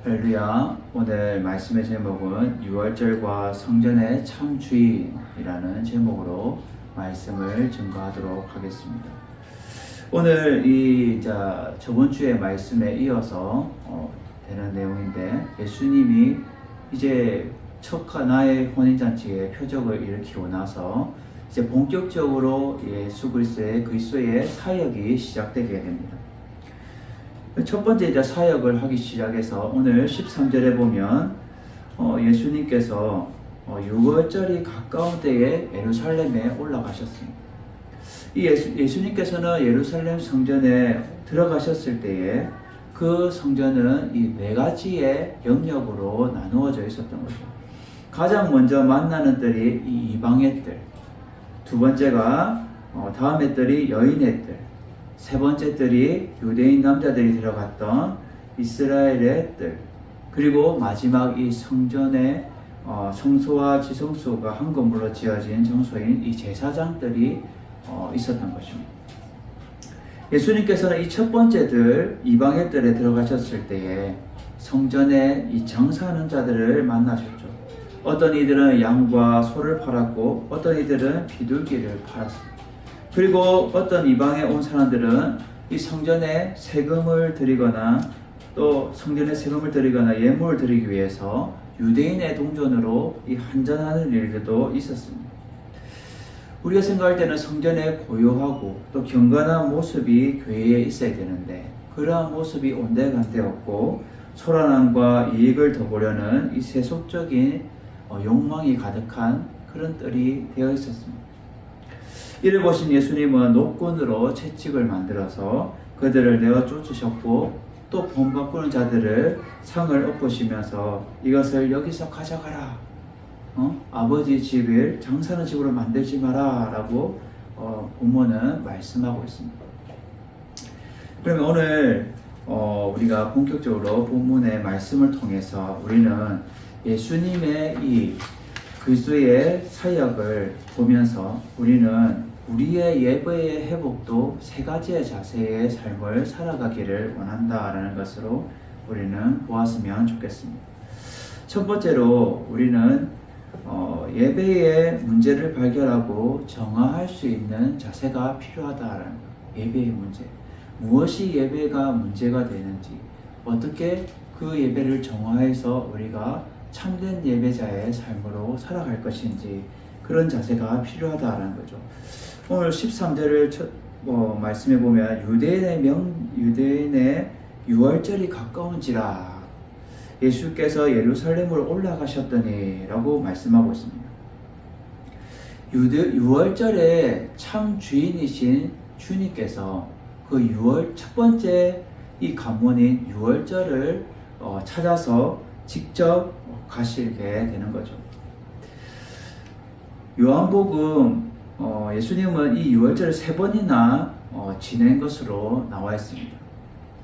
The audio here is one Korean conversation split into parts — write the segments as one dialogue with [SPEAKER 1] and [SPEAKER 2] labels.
[SPEAKER 1] 할렐루야. 오늘 말씀의 제목은 6월절과 성전의 참 주인이라는 제목으로 말씀을 증거하도록 하겠습니다. 오늘 저번 주의 말씀에 이어서 되는 내용인데, 예수님이 이제 첫 나의 혼인잔치의 표적을 일으키고 나서 이제 본격적으로 예수 그리스도의 사역이 시작되게 됩니다. 첫 번째 사역을 하기 시작해서 오늘 13절에 보면 예수님께서 6월절이 가까운 때에 예루살렘에 올라가셨습니다. 이 예수님께서는 예루살렘 성전에 들어가셨을 때에 그 성전은 이 네 가지의 영역으로 나누어져 있었던 거죠. 가장 먼저 만나는 뜰이 이 이방의 뜰, 두 번째가 다음의 뜰이 여인의 뜰, 세 번째 뜰이 유대인 남자들이 들어갔던 이스라엘의 뜰, 그리고 마지막 이 성전의 성소와 지성소가 한 건물로 지어진 장소인 이 제사장 뜰이 있었던 것입니다. 예수님께서는 이 첫 번째 뜰, 이방의 뜰에 들어가셨을 때에 성전에 이 장사하는 자들을 만나셨죠. 어떤 이들은 양과 소를 팔았고 어떤 이들은 비둘기를 팔았습니다. 그리고 어떤 이방에 온 사람들은 이 성전에 세금을 드리거나 또 성전에 세금을 드리거나 예물을 드리기 위해서 유대인의 동전으로 이 환전하는 일들도 있었습니다. 우리가 생각할 때는 성전에 고요하고 또 경건한 모습이 교회에 있어야 되는데, 그러한 모습이 온데간데 없고 초라함과 이익을 더 보려는 이 세속적인 욕망이 가득한 그런 뜰이 되어 있었습니다. 이를 보신 예수님은 노끈으로 채찍을 만들어서 그들을 내어 쫓으셨고, 또 돈 바꾸는 자들을 상을 엎으시면서 이것을 여기서 가져가라, 아버지 집을 장사하는 집으로 만들지 마라 라고 본문은 말씀하고 있습니다. 그러면 오늘 우리가 본격적으로 본문의 말씀을 통해서 우리는 예수님의 이 그리스도의 사역을 보면서 우리는 우리의 예배의 회복도 세 가지의 자세의 삶을 살아가기를 원한다라는 것으로 우리는 보았으면 좋겠습니다. 첫 번째로 우리는 예배의 문제를 발견하고 정화할 수 있는 자세가 필요하다라는 것. 예배의 문제, 무엇이 예배가 문제가 되는지, 어떻게 그 예배를 정화해서 우리가 참된 예배자의 삶으로 살아갈 것인지, 그런 자세가 필요하다라는 거죠. 오늘 13절을 말씀해 보면 유대인의 유월절이 가까운지라 예수께서 예루살렘으로 올라가셨더니 라고 말씀하고 있습니다. 유월절의 참 주인이신 주님께서 그 첫 번째 이 관문인 유월절을 찾아서 직접 가시게 되는 거죠. 요한복음 예수님은 이 유월절을 3번이나 지낸 것으로 나와 있습니다.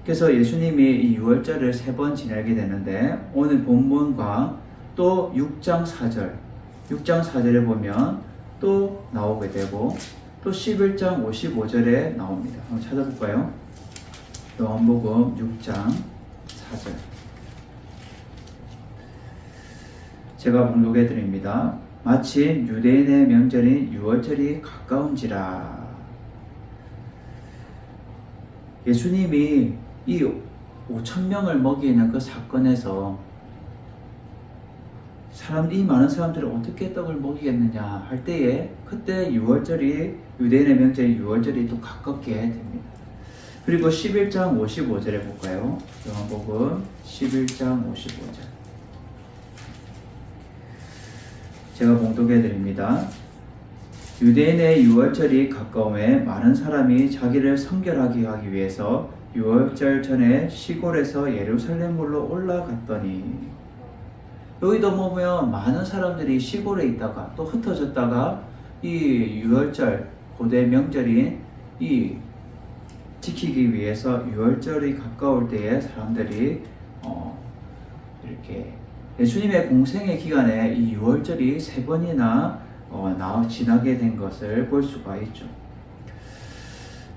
[SPEAKER 1] 그래서 예수님이 이 유월절을 3번 지내게 되는데, 오늘 본문과 또 6장 4절에 보면 또 나오게 되고, 또 11장 55절에 나옵니다. 한번 찾아볼까요? 요한복음 6장 4절. 제가 봉독해 드립니다. 마침 유대인의 명절인 유월절이 가까운지라. 예수님이 이 5,000명을 먹이는 그 사건에서 이 많은 사람들을 어떻게 떡을 먹이겠느냐 할 때에, 그때 유대인의 명절인 유월절이 또 가깝게 됩니다. 그리고 11장 55절에 볼까요? 요한복음 11장 55절. 제가 봉독해 드립니다. 유대인의 유월절이 가까움에 많은 사람이 자기를 성결하게 하기 위해서 유월절 전에 시골에서 예루살렘으로 올라갔더니, 여기도 보면 많은 사람들이 시골에 있다가 또 흩어졌다가 이 유월절, 고대 명절인 이 지키기 위해서 유월절이 가까울 때에 사람들이 이렇게 예수님의 공생의 기간에 이 유월절이 3번이나 지나게 된 것을 볼 수가 있죠.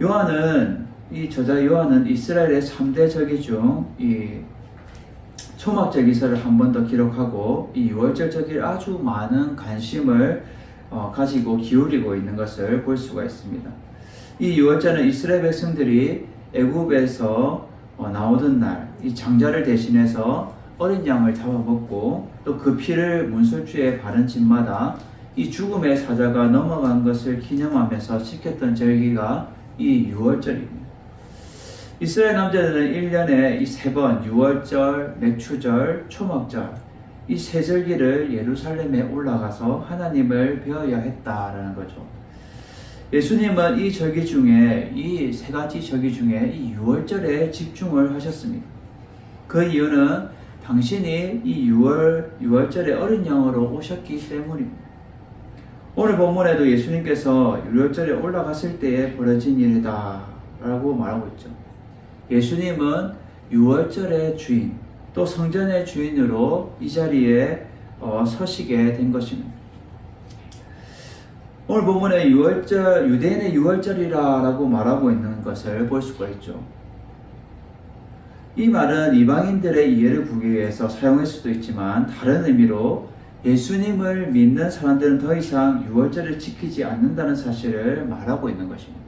[SPEAKER 1] 요한은 이 저자 요한은 이스라엘의 3대 절기 중 이 초막절 기사를 한 번 더 기록하고 이 유월절 절기에 아주 많은 관심을 가지고 기울이고 있는 것을 볼 수가 있습니다. 이 유월절은 이스라엘 백성들이 애굽에서 나오던 날 이 장자를 대신해서 어린 양을 잡아먹고 또 그 피를 문설주에 바른 집마다 이 죽음의 사자가 넘어간 것을 기념하면서 지켰던 절기가 이 유월절입니다. 이스라엘 남자들은 1년에 이 3번 유월절, 맥추절, 초막절 이 세 절기를 예루살렘에 올라가서 하나님을 배워야 했다라는 거죠. 예수님은 이 절기 중에 이 세 가지 절기 중에 이 유월절에 집중을 하셨습니다. 그 이유는 당신이 이 유월절에 어린 양으로 오셨기 때문입니다. 오늘 본문에도 예수님께서 유월절에 올라갔을 때에 벌어진 일이다 라고 말하고 있죠. 예수님은 유월절의 주인, 또 성전의 주인으로 이 자리에 서시게 된 것입니다. 오늘 본문에 유월절, 유대인의 유월절이라고 말하고 있는 것을 볼 수가 있죠. 이 말은 이방인들의 이해를 구하기 위해서 사용할 수도 있지만 다른 의미로 예수님을 믿는 사람들은 더 이상 유월절을 지키지 않는다는 사실을 말하고 있는 것입니다.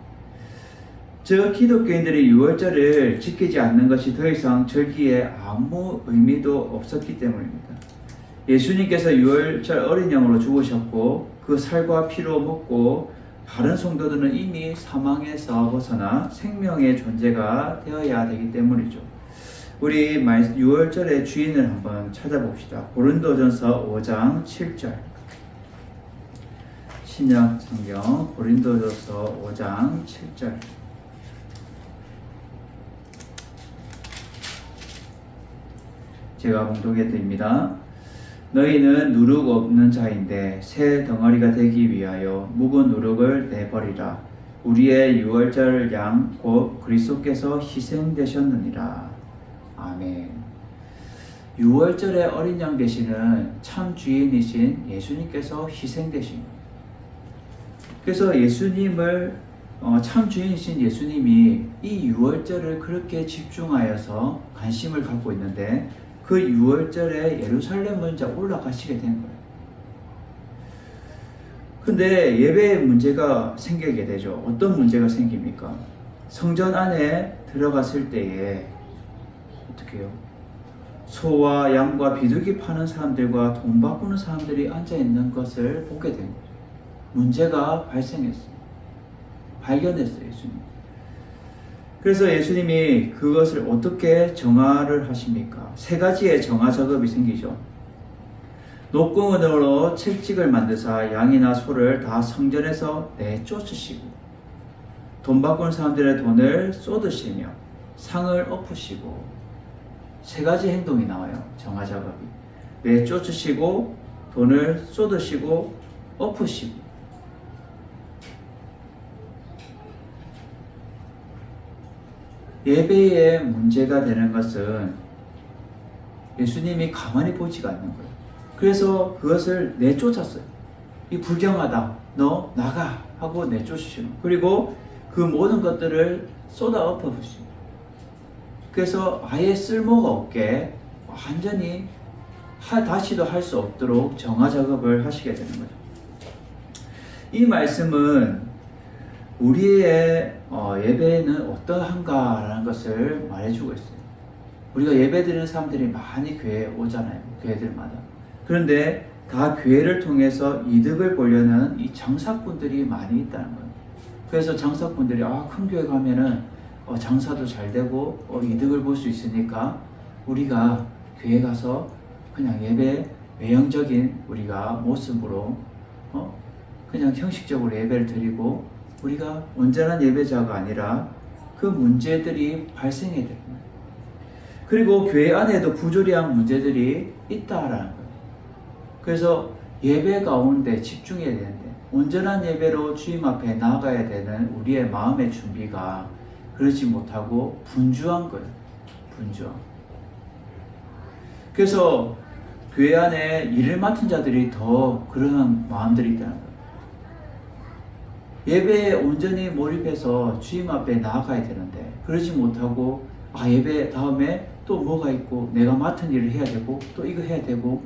[SPEAKER 1] 즉 기독교인들이 유월절을 지키지 않는 것이 더 이상 절기에 아무 의미도 없었기 때문입니다. 예수님께서 유월절 어린 양으로 죽으셨고 그 살과 피로 먹고 다른 성도들은 이미 사망에서 벗어나 생명의 존재가 되어야 되기 때문이죠. 우리 유월절의 주인을 한번 찾아봅시다. 고린도전서 5장 7절. 신약 성경 고린도전서 5장 7절. 제가 봉독해 드립니다. 너희는 누룩 없는 자인데 새 덩어리가 되기 위하여 묵은 누룩을 내버리라. 우리의 유월절 양 곧 그리스도께서 희생되셨느니라. 아멘. 유월절의 어린 양 되시는 참 주인이신 예수님께서 희생되십니다. 그래서 예수님을 참 주인이신 예수님이 이 유월절을 그렇게 집중하여서 관심을 갖고 있는데 그 유월절에 예루살렘을 이제 올라가시게 된 거예요. 근데 예배에 문제가 생기게 되죠. 어떤 문제가 생깁니까? 성전 안에 들어갔을 때에 어떻게 해요? 소와 양과 비둘기 파는 사람들과 돈 바꾸는 사람들이 앉아있는 것을 보게 된 거죠. 문제가 발생했어요. 발견했어요, 예수님. 그래서 예수님이 그것을 어떻게 정화를 하십니까? 세 가지의 정화 작업이 생기죠. 녹금으로 채찍을 만드사 양이나 소를 다 성전에서 내쫓으시고 돈 바꾸는 사람들의 돈을 쏟으시며 상을 엎으시고 세 가지 행동이 나와요. 정화 작업이. 내쫓으시고 돈을 쏟으시고 엎으시고. 예배에 문제가 되는 것은 예수님이 가만히 보지가 않는 거예요. 그래서 그것을 내쫓았어요. 이 불경하다. 너 나가 하고 내쫓으시는 거예요. 그리고 그 모든 것들을 쏟아 엎어부시고. 그래서 아예 쓸모가 없게 완전히 다시도 할 수 없도록 정화 작업을 하시게 되는 거죠. 이 말씀은 우리의 예배는 어떠한가라는 것을 말해주고 있어요. 우리가 예배드리는 사람들이 많이 교회에 오잖아요. 교회들마다. 그런데 다 교회를 통해서 이득을 보려는 이 장사꾼들이 많이 있다는 거예요. 그래서 장사꾼들이 큰 교회 가면은 장사도 잘 되고 이득을 볼 수 있으니까 우리가 교회 가서 그냥 예배 외형적인 우리가 모습으로 그냥 형식적으로 예배를 드리고 우리가 온전한 예배자가 아니라 그 문제들이 발생해야 됩니다. 그리고 교회 안에도 부조리한 문제들이 있다라는 거예요. 그래서 예배 가운데 집중해야 되는데 온전한 예배로 주님 앞에 나아가야 되는 우리의 마음의 준비가 그러지 못하고 분주한 거예요. 분주한. 그래서 교회 안에 일을 맡은 자들이 더 그러한 마음들이 있다는 거예요. 예배에 온전히 몰입해서 주님 앞에 나아가야 되는데 그러지 못하고 예배 다음에 또 뭐가 있고 내가 맡은 일을 해야 되고 또 이거 해야 되고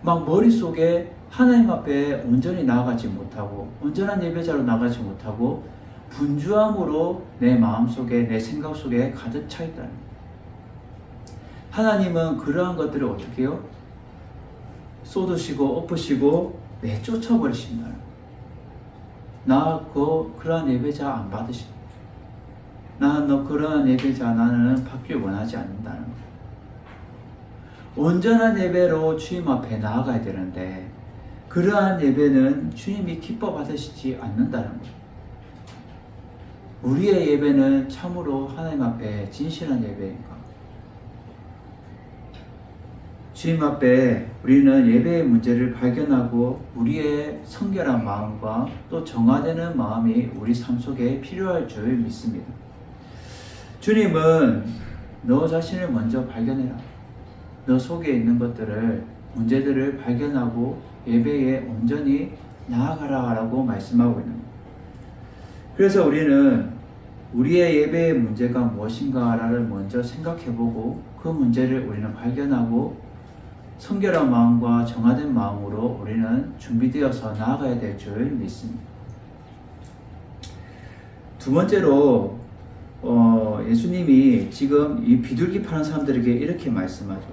[SPEAKER 1] 막 머릿속에 하나님 앞에 온전히 나아가지 못하고 온전한 예배자로 나가지 못하고 분주함으로 내 마음속에 내 생각 속에 가득 차 있다는 거예요. 하나님은 그러한 것들을 어떻게 해요? 쏟으시고 엎으시고 내쫓아버리신다는 거예요. 나 그러한 예배자 안 받으신다. 나는 너 그러한 예배자 나는 받길 원하지 않는다는 거예요. 온전한 예배로 주님 앞에 나아가야 되는데 그러한 예배는 주님이 기뻐 받으시지 않는다는 거예요. 우리의 예배는 참으로 하나님 앞에 진실한 예배인가? 주님 앞에 우리는 예배의 문제를 발견하고 우리의 성결한 마음과 또 정화되는 마음이 우리 삶 속에 필요할 줄 믿습니다. 주님은 너 자신을 먼저 발견해라. 너 속에 있는 것들을, 문제들을 발견하고 예배에 온전히 나아가라 라고 말씀하고 있는 거예요. 그래서 우리는 우리의 예배의 문제가 무엇인가를 먼저 생각해보고 그 문제를 우리는 발견하고 성결한 마음과 정화된 마음으로 우리는 준비되어서 나아가야 될 줄 믿습니다. 두 번째로 예수님이 지금 이 비둘기 파는 사람들에게 이렇게 말씀하죠.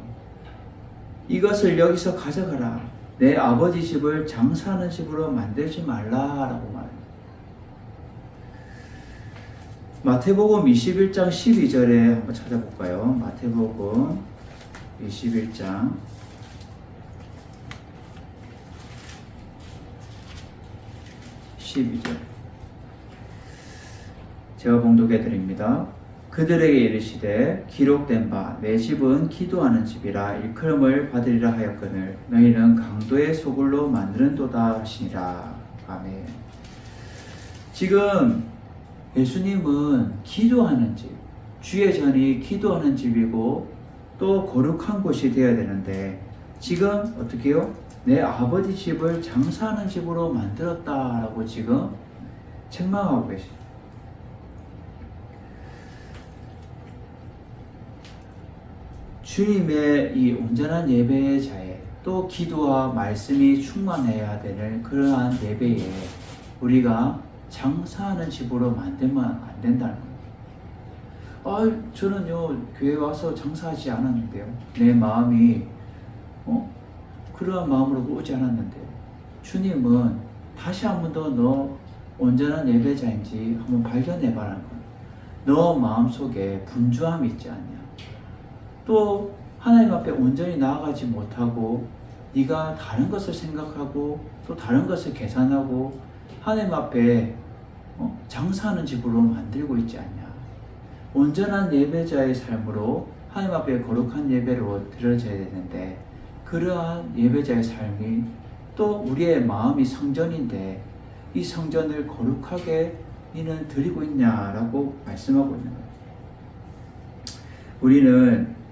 [SPEAKER 1] 이것을 여기서 가져가라. 내 아버지 집을 장사하는 집으로 만들지 말라라고 말해요. 마태복음 21장 12절에 한번 찾아볼까요? 마태복음 21장 12절 제가 봉독해 드립니다. 그들에게 이르시되 기록된 바 내 집은 기도하는 집이라 일컬음을 받으리라 하였거늘 너희는 강도의 소굴로 만드는도다 하시니라. 아멘. 지금 예수님은 기도하는 집, 주의 전이 기도하는 집이고 또 거룩한 곳이 되어야 되는데 지금 어떻게 해요? 내 아버지 집을 장사하는 집으로 만들었다라고 지금 책망하고 계십니다. 주님의 이 온전한 예배자에 또 기도와 말씀이 충만해야 되는 그러한 예배에 우리가 장사하는 집으로 만들면 안 된다는 거예요. 저는요 교회 와서 장사하지 않았는데요. 내 마음이 그러한 마음으로 오지 않았는데요. 주님은 다시 한 번 더 너 온전한 예배자인지 한번 발견해봐라는 거예요. 너 마음속에 분주함이 있지 않냐. 또 하나님 앞에 온전히 나아가지 못하고 네가 다른 것을 생각하고 또 다른 것을 계산하고 하나님 앞에 장사하는 집으로 만들고 있지 않냐. 온전한 예배자의 삶으로 하나님 앞에 거룩한 예배로 드려져야 되는데 그러한 예배자의 삶이 또 우리의 마음이 성전인데 이 성전을 거룩하게 이는 드리고 있냐라고 말씀하고 있는 거예요.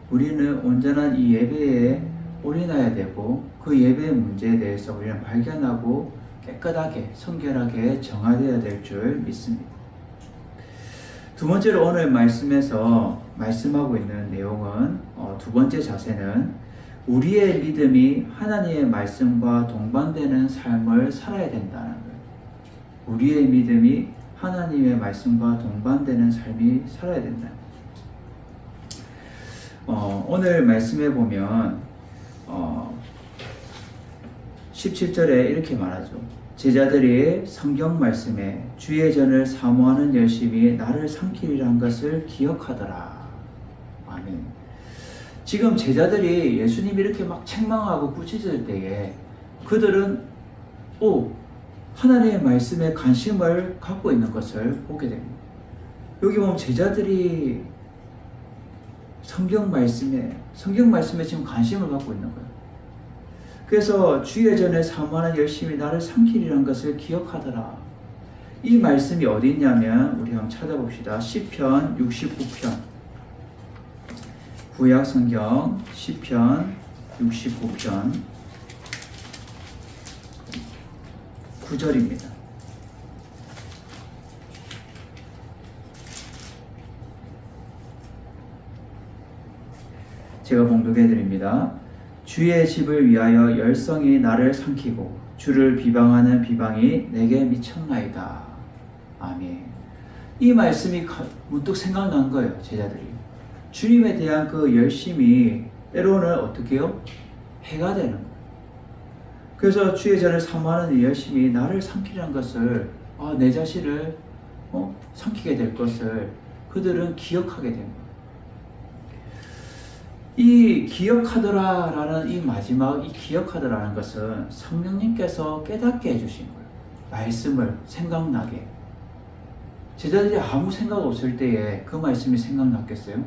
[SPEAKER 1] 우리는 온전한 이 예배에 올인해야 되고 그 예배의 문제에 대해서 우리는 발견하고 깨끗하게 성결하게 정화되어야 될 줄 믿습니다. 두 번째로 오늘 말씀에서 말씀하고 있는 내용은 두 번째 자세는 우리의 믿음이 하나님의 말씀과 동반되는 삶을 살아야 된다는 거예요. 우리의 믿음이 하나님의 말씀과 동반되는 삶이 살아야 된다. 오늘 말씀해 보면 17절에 이렇게 말하죠. 제자들이 성경 말씀에 주의 전을 사모하는 열심이 나를 삼키리라 한 것을 기억하더라. 아멘. 지금 제자들이 예수님이 이렇게 막 책망하고 꾸짖을 때에 그들은 하나님의 말씀에 관심을 갖고 있는 것을 보게 됩니다. 여기 보면 제자들이 성경 말씀에 지금 관심을 갖고 있는 거예요. 그래서 주의 전에 사모하는 열심이 나를 삼키리라는 것을 기억하더라. 이 말씀이 어디 있냐면 우리 한번 찾아봅시다. 시편 69편 구약 성경 시편 69편 9절입니다. 제가 봉독해 드립니다. 주의 집을 위하여 열성이 나를 삼키고 주를 비방하는 비방이 내게 미쳤나이다. 아멘. 이 말씀이 문득 생각난 거예요, 제자들이. 주님에 대한 그 열심이 때로는 어떻게 해요? 해가 되는 거예요. 그래서 주의 전을 사모하는 이 열심이 나를 삼키려는 것을, 내 자신을 삼키게 될 것을 그들은 기억하게 된 거예요. 이 기억하더라라는 이 마지막 이 기억하더라는 것은 성령님께서 깨닫게 해주신 거예요. 말씀을 생각나게. 제자들이 아무 생각 없을 때에 그 말씀이 생각났겠어요?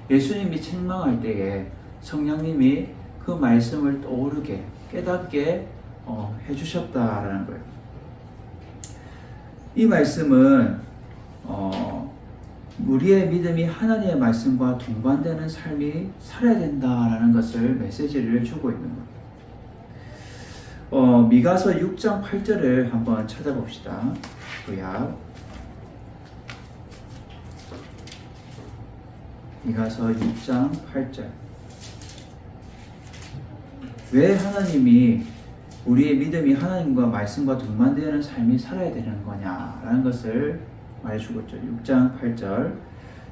[SPEAKER 1] 예수님이 책망할 때에 성령님이 그 말씀을 떠오르게 깨닫게 해주셨다라는 거예요. 이 말씀은 우리의 믿음이 하나님의 말씀과 동반되는 삶이 살아야 된다라는 것을 메시지를 주고 있는 거예요. 미가서 6장 8절을 한번 찾아봅시다. 구약 미가서 6장 8절. 왜 하나님이 우리의 믿음이 하나님과 말씀과 동반되는 삶이 살아야 되는 거냐라는 것을 말해주고 있죠. 6장 8절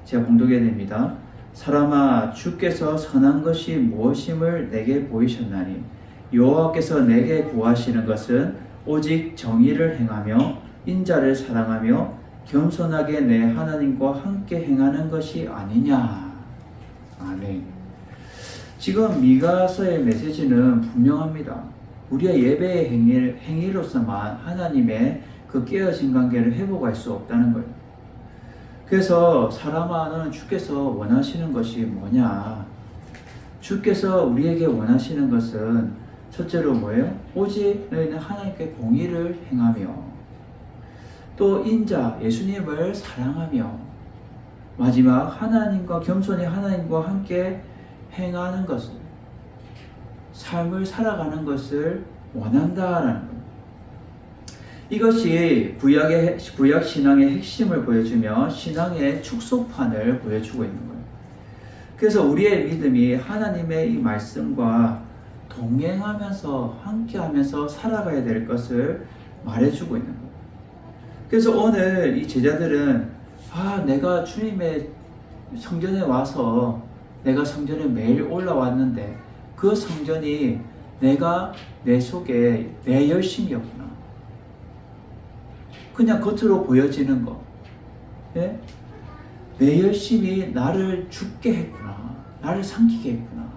[SPEAKER 1] 제가 봉독해야 됩니다. 사람아, 주께서 선한 것이 무엇임을 내게 보이셨나니 여호와께서 내게 구하시는 것은 오직 정의를 행하며 인자를 사랑하며 겸손하게 내 하나님과 함께 행하는 것이 아니냐. 아멘. 지금 미가서의 메시지는 분명합니다. 우리의 예배의 행위로서만 하나님의 그 깨어진 관계를 회복할 수 없다는 거예요. 그래서 사람아, 너는 주께서 원하시는 것이 뭐냐? 주께서 우리에게 원하시는 것은 첫째로 뭐예요? 오직 너희는 하나님께 공의를 행하며 또 인자, 예수님을 사랑하며 마지막 하나님과 겸손히 하나님과 함께 행하는 것을, 삶을 살아가는 것을 원한다라는 거예요. 이것이 구약 신앙의 핵심을 보여주며 신앙의 축소판을 보여주고 있는 거예요. 그래서 우리의 믿음이 하나님의 이 말씀과 동행하면서 함께하면서 살아가야 될 것을 말해주고 있는 거예요. 그래서 오늘 이 제자들은 내가 주님의 성전에 와서 내가 성전에 매일 올라왔는데 그 성전이 내가 내 속에 내 열심이었구나. 그냥 겉으로 보여지는 거. 예? 내 열심이 나를 죽게 했구나. 나를 삼키게 했구나.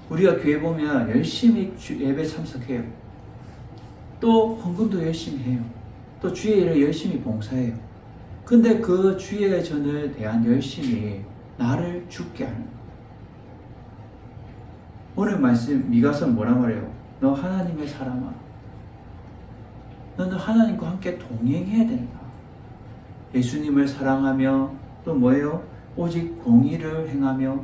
[SPEAKER 1] 우리가 교회 보면 열심히 예배 참석해요. 또 헌금도 열심히 해요. 또 주의 일을 열심히 봉사해요. 근데 그 주의 전에 대한 열심이 나를 죽게 하는 거예요. 오늘 말씀 미가서는 뭐라 말해요? 너 하나님의 사람아, 너는 하나님과 함께 동행해야 된다. 예수님을 사랑하며 또 뭐예요? 오직 공의를 행하며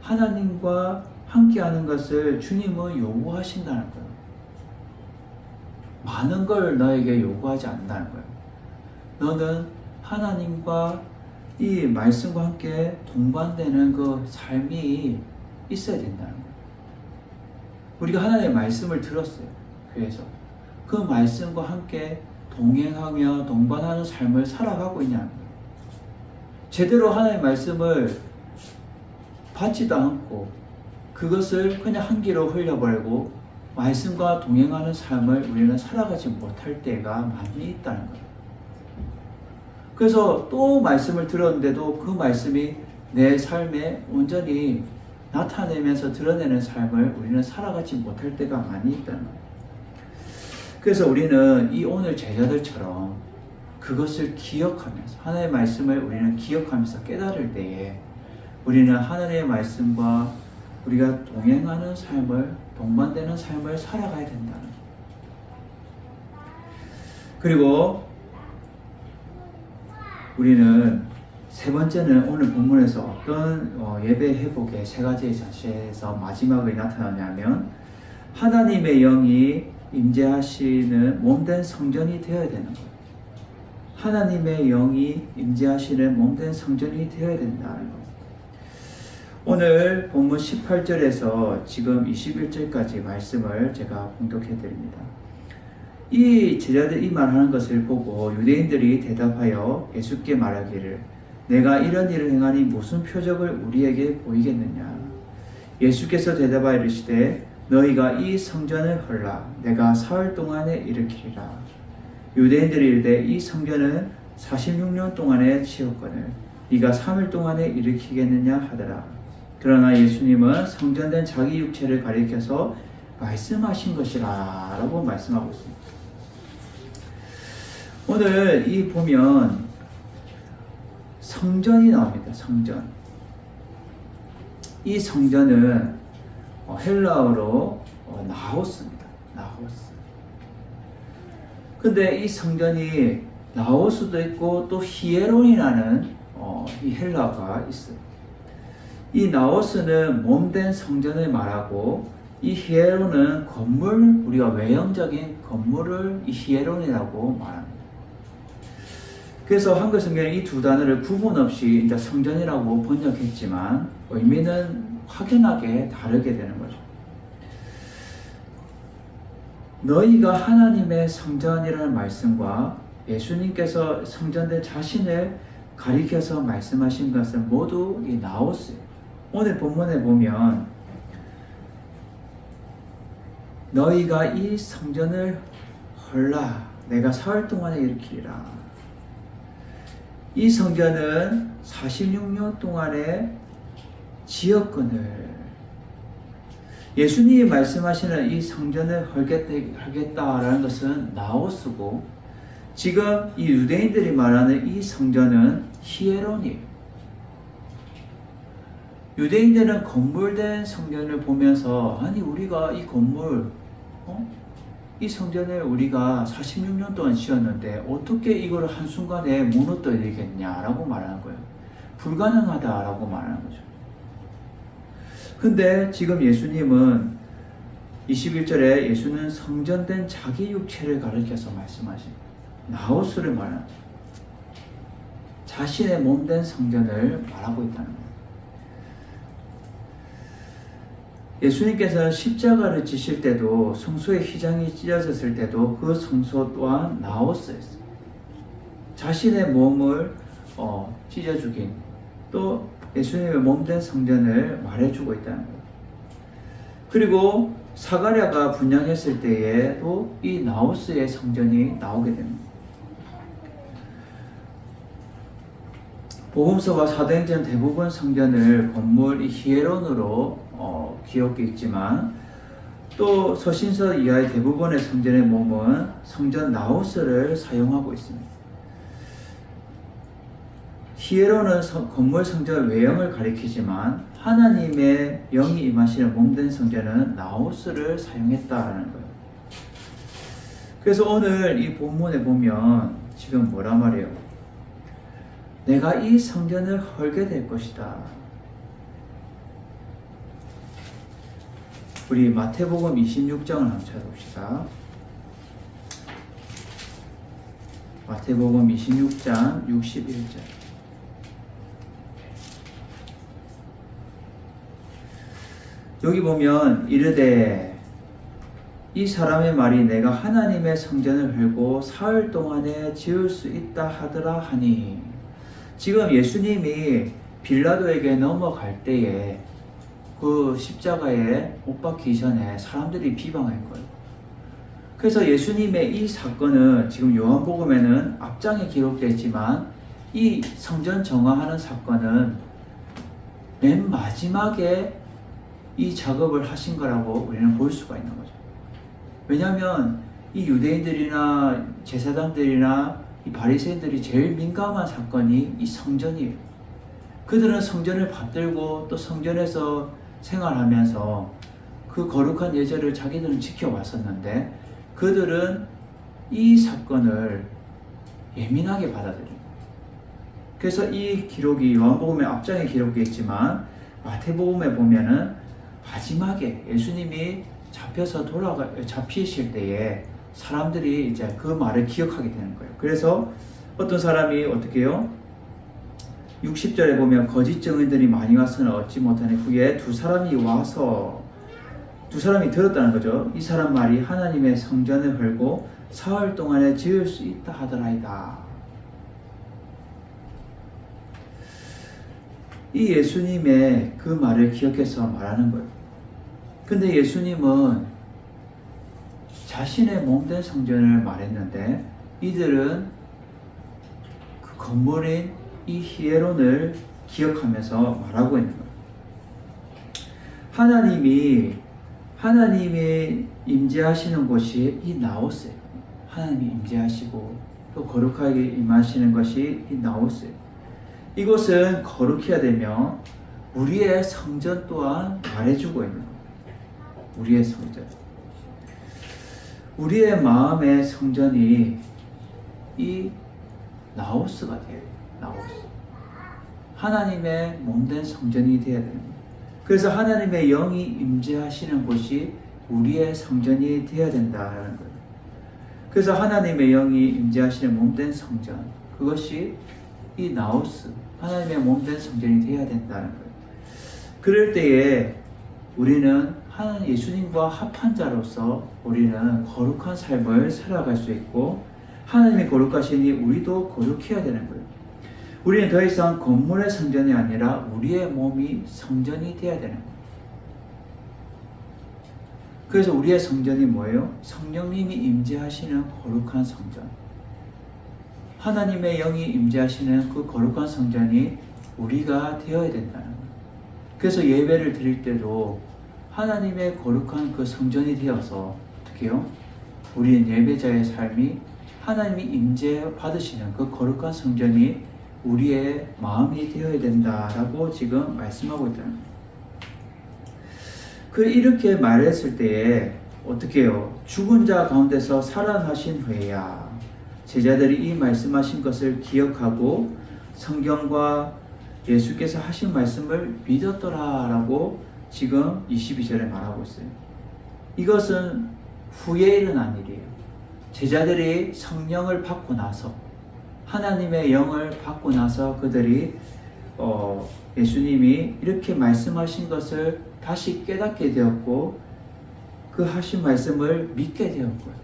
[SPEAKER 1] 하나님과 함께하는 것을 주님은 요구하신다는 거예요. 많은 걸 너에게 요구하지 않는다는 거예요. 너는 하나님과 이 말씀과 함께 동반되는 그 삶이 있어야 된다는 거예요. 우리가 하나님의 말씀을 들었어요. 교회에서. 그 말씀과 함께 동행하며 동반하는 삶을 살아가고 있냐는 거예요. 제대로 하나님의 말씀을 받지도 않고 그것을 그냥 한 귀로 흘려버리고 말씀과 동행하는 삶을 우리는 살아가지 못할 때가 많이 있다는 거예요. 그래서 또 말씀을 들었는데도 그 말씀이 내 삶에 온전히 나타내면서 드러내는 삶을 우리는 살아가지 못할 때가 많이 있다는 거예요. 그래서 우리는 이 오늘 제자들처럼 그것을 기억하면서 하나님의 말씀을 우리는 기억하면서 깨달을 때에 우리는 하나님의 말씀과 우리가 동행하는 삶을, 동반되는 삶을 살아가야 된다는 거예요. 그리고 우리는 세 번째는 오늘 본문에서 어떤 예배 회복의 세 가지의 자세에서 마지막에 나타나냐면 하나님의 영이 임재하시는 몸된 성전이 되어야 되는 거예요. 하나님의 영이 임재하시는 몸된 성전이 되어야 된다는 거예요. 오늘 본문 18절에서 지금 21절까지 말씀을 제가 봉독해 드립니다. 이 제자들이 이 말하는 것을 보고 유대인들이 대답하여 예수께 말하기를 내가 이런 일을 행하니 무슨 표적을 우리에게 보이겠느냐. 예수께서 대답하여 이르시되 너희가 이 성전을 헐라 내가 사흘 동안에 일으키리라. 유대인들이 이르되 이 성전은 46년 동안에 지었거늘 네가 3일 동안에 일으키겠느냐 하더라. 그러나 예수님은 성전된 자기 육체를 가리켜서 말씀하신 것이라 라고 말씀하고 있습니다. 오늘 이 보면 성전이 나옵니다. 성전. 이 성전은 헬라어로 나오스입니다. 나오스. 근데 이 성전이 나오스도 있고 또 히에론이라는 이 헬라어가 있어요. 이 나오스는 몸된 성전을 말하고 이 히에론은 건물, 우리가 외형적인 건물을 이 히에론이라고 말합니다. 그래서 한글 성경에 이 두 단어를 구분 없이 이제 성전이라고 번역했지만 의미는 확연하게 다르게 되는 거죠. 너희가 하나님의 성전이라는 말씀과 예수님께서 성전된 자신을 가리켜서 말씀하신 것은 모두 이 나오스예요. 오늘 본문에 보면 너희가 이 성전을 헐라 내가 사흘 동안에 일으키리라. 이 성전은 46년 동안에 지었거늘 예수님이 말씀하시는 이 성전을 헐겠다라는 것은 나오스고 지금 이 유대인들이 말하는 이 성전은 히에론이에요. 유대인들은 건물된 성전을 보면서 아니 우리가 이 건물 이 성전을 우리가 46년 동안 지었는데 어떻게 이걸 한순간에 무너뜨리겠냐라고 말하는 거예요. 불가능하다라고 말하는 거죠. 근데 지금 예수님은 21절에 예수는 성전된 자기 육체를 가리켜서 말씀하십니다. 나오스를 말하는 거예요. 자신의 몸된 성전을 말하고 있다는 거예요. 예수님께서는 십자가를 지실 때도 성소의 휘장이 찢어졌을 때도 그 성소 또한 나오스였어요. 자신의 몸을 찢어 죽인 또 예수님의 몸된 성전을 말해주고 있다는 거예요. 그리고 사가랴가 분양했을 때에도 이 나오스의 성전이 나오게 됩니다. 복음서와 사도행전 대부분 성전을 건물 이 히에론으로 기억되어 있지만 또 서신서 이하의 대부분의 성전의 몸은 성전 나오스를 사용하고 있습니다. 히에론은 건물 성전 외형을 가리키지만 하나님의 영이 임하시는 몸된 성전은 나오스를 사용했다라는 거예요. 그래서 오늘 이 본문에 보면 지금 뭐라 말해요? 내가 이 성전을 헐게 될 것이다. 우리 마태복음 26장을 한번 찾아봅시다. 마태복음 26장 61절. 여기 보면 이르되 이 사람의 말이 내가 하나님의 성전을 헐고 사흘 동안에 지을 수 있다 하더라 하니 지금 예수님이 빌라도에게 넘어갈 때에 그 십자가에 못 박히기 전에 사람들이 비방할 거예요. 그래서 예수님의 이 사건은 지금 요한복음에는 앞장에 기록되어 있지만 이 성전 정화하는 사건은 맨 마지막에 이 작업을 하신 거라고 우리는 볼 수가 있는 거죠. 왜냐하면 이 유대인들이나 제사장들이나 이 바리새인들이 제일 민감한 사건이 이 성전이에요. 그들은 성전을 받들고 또 성전에서 생활하면서 그 거룩한 예절을 자기들은 지켜왔었는데 그들은 이 사건을 예민하게 받아들여요. 그래서 이 기록이 요한복음의 앞장에 기록되어 있지만 마태복음에 보면은 마지막에 예수님이 잡히실 때에 사람들이 이제 그 말을 기억하게 되는 거예요. 그래서 어떤 사람이 어떻게 해요? 60절에 보면 거짓 증인들이 많이 와서는 얻지 못하니 후에 두 사람이 들었다는 거죠. 이 사람 말이 하나님의 성전을 헐고 사흘 동안에 지을 수 있다 하더라이다. 이 예수님의 그 말을 기억해서 말하는 거예요. 근데 예수님은 자신의 몸된 성전을 말했는데 이들은 그 건물인 이 히에론을 기억하면서 말하고 있는 거예요. 하나님이 임재하시는 곳이 이 나오스예요. 하나님이 임재하시고 또 거룩하게 임하시는 것이 이 나오스예요. 이곳은 거룩해야 되며 우리의 성전 또한 말해주고 있는 거예요. 우리의 성전. 우리의 마음의 성전이 이 나오스가 돼요. 나오스. 하나님의 몸된 성전이 되어야 됩니다. 그래서 하나님의 영이 임재하시는 곳이 우리의 성전이 되어야 된다는 거예요. 그래서 하나님의 영이 임재하시는 몸된 성전, 그것이 이 나오스, 하나님의 몸된 성전이 되어야 된다는 거예요. 그럴 때에 우리는 예수님과 합한 자로서 우리는 거룩한 삶을 살아갈 수 있고 하나님이 거룩하시니 우리도 거룩해야 되는 거예요. 우리는 더 이상 건물의 성전이 아니라 우리의 몸이 성전이 되어야 되는 거예요. 그래서 우리의 성전이 뭐예요? 성령님이 임재하시는 거룩한 성전. 하나님의 영이 임재하시는 그 거룩한 성전이 우리가 되어야 된다는 거예요. 그래서 예배를 드릴 때도 하나님의 거룩한 그 성전이 되어서 어떻게 해요? 우리는 예배자의 삶이 하나님이 임재 받으시는 그 거룩한 성전이 우리의 마음이 되어야 된다라고 지금 말씀하고 있다는 거예요. 이렇게 말했을 때에 어떻게 해요? 죽은 자 가운데서 살아나신 후에야 제자들이 이 말씀하신 것을 기억하고 성경과 예수께서 하신 말씀을 믿었더라라고 지금 22절에 말하고 있어요. 이것은 후에 일어난 일이에요. 제자들이 성령을 받고 나서 하나님의 영을 받고 나서 그들이 예수님이 이렇게 말씀하신 것을 다시 깨닫게 되었고 그 하신 말씀을 믿게 되었고요.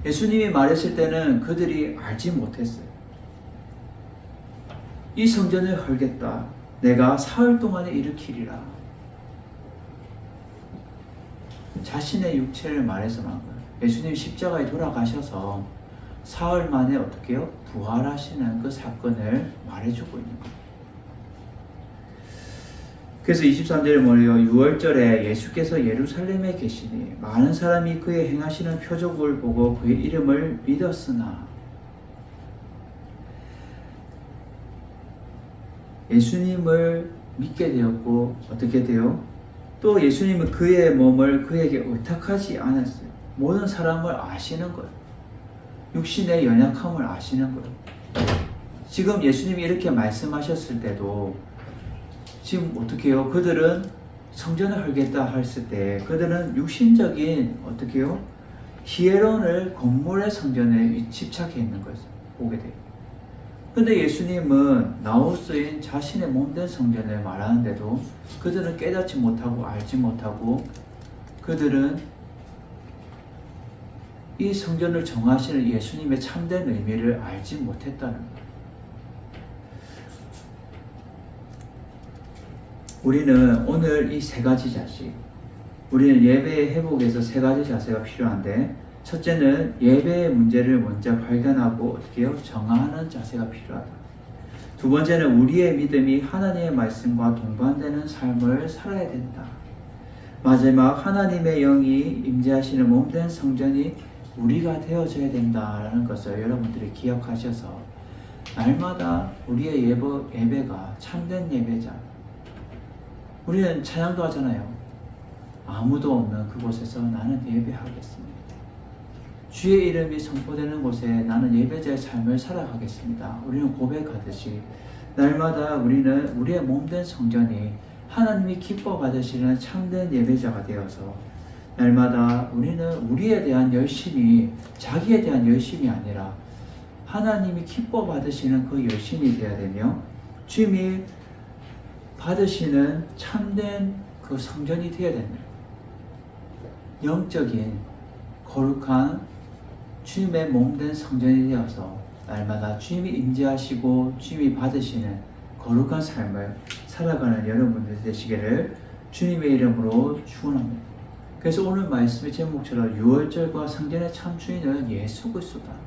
[SPEAKER 1] 예수님이 말했을 때는 그들이 알지 못했어요. 이 성전을 헐겠다. 내가 사흘 동안에 일으키리라. 자신의 육체를 말해서 한 거예요. 예수님이 십자가에 돌아가셔서 사흘 만에 어떻게 해요? 부활하시는 그 사건을 말해주고 있는 거예요. 그래서 23절에 뭐래요? 6월절에 예수께서 예루살렘에 계시니 많은 사람이 그의 행하시는 표적을 보고 그의 이름을 믿었으나 예수님을 믿게 되었고 어떻게 돼요? 또 예수님은 그의 몸을 그에게 의탁하지 않았어요. 모든 사람을 아시는 거예요. 육신의 연약함을 아시는 거예요. 지금 예수님이 이렇게 말씀하셨을 때도 지금 어떻게 해요? 그들은 성전을 헐겠다 했을 때 그들은 육신적인 어떻게 해요? 히에론을 건물의 성전에 집착해 있는 것을 보게 돼요. 근데 예수님은 나우스인 자신의 몸된 성전을 말하는데도 그들은 깨닫지 못하고 알지 못하고 그들은 이 성전을 정하시는 예수님의 참된 의미를 알지 못했다는 거예요. 우리는 오늘 이 세 가지 자세, 우리는 예배의 회복에서 세 가지 자세가 필요한데 첫째는 예배의 문제를 먼저 발견하고 어떻게 해요? 정하는 자세가 필요하다. 두 번째는 우리의 믿음이 하나님의 말씀과 동반되는 삶을 살아야 된다. 마지막 하나님의 영이 임재하시는 몸된 성전이 우리가 되어져야 된다라는 것을 여러분들이 기억하셔서 날마다 우리의 예배가 참된 예배자. 우리는 찬양도 하잖아요. 아무도 없는 그곳에서 나는 예배하겠습니다. 주의 이름이 선포되는 곳에 나는 예배자의 삶을 살아가겠습니다. 우리는 고백하듯이 날마다 우리는 우리의 몸된 성전이 하나님이 기뻐 받으시는 참된 예배자가 되어서 날마다 우리는 우리에 대한 열심이 자기에 대한 열심이 아니라 하나님이 기뻐 받으시는 그 여신이 되어야 되며 주님이 받으시는 참된 그 성전이 되어야 됩니다. 영적인 거룩한 주님의 몸된 성전이 되어서 날마다 주님이 임재하시고 주님이 받으시는 거룩한 삶을 살아가는 여러분들 되시기를 주님의 이름으로 축원합니다. 그래서 오늘 말씀의 제목처럼 6월절과 성전의 참 주인은 예수 그리스도다.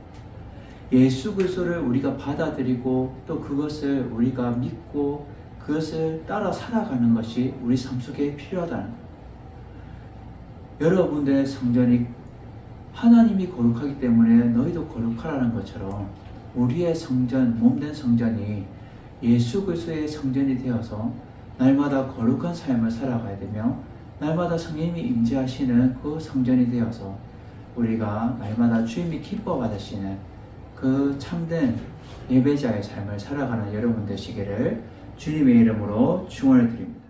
[SPEAKER 1] 예수 그리스도를 우리가 받아들이고 또 그것을 우리가 믿고 그것을 따라 살아가는 것이 우리 삶 속에 필요하다는 것. 여러분들의 성전이 하나님이 거룩하기 때문에 너희도 거룩하라는 것처럼 우리의 성전, 몸된 성전이 예수 그리스도의 성전이 되어서 날마다 거룩한 삶을 살아가야 되며 날마다 성령님이 임재하시는 그 성전이 되어서 우리가 날마다 주님이 기뻐 받으시는 그 참된 예배자의 삶을 살아가는 여러분 되시기를 주님의 이름으로 축원을 드립니다.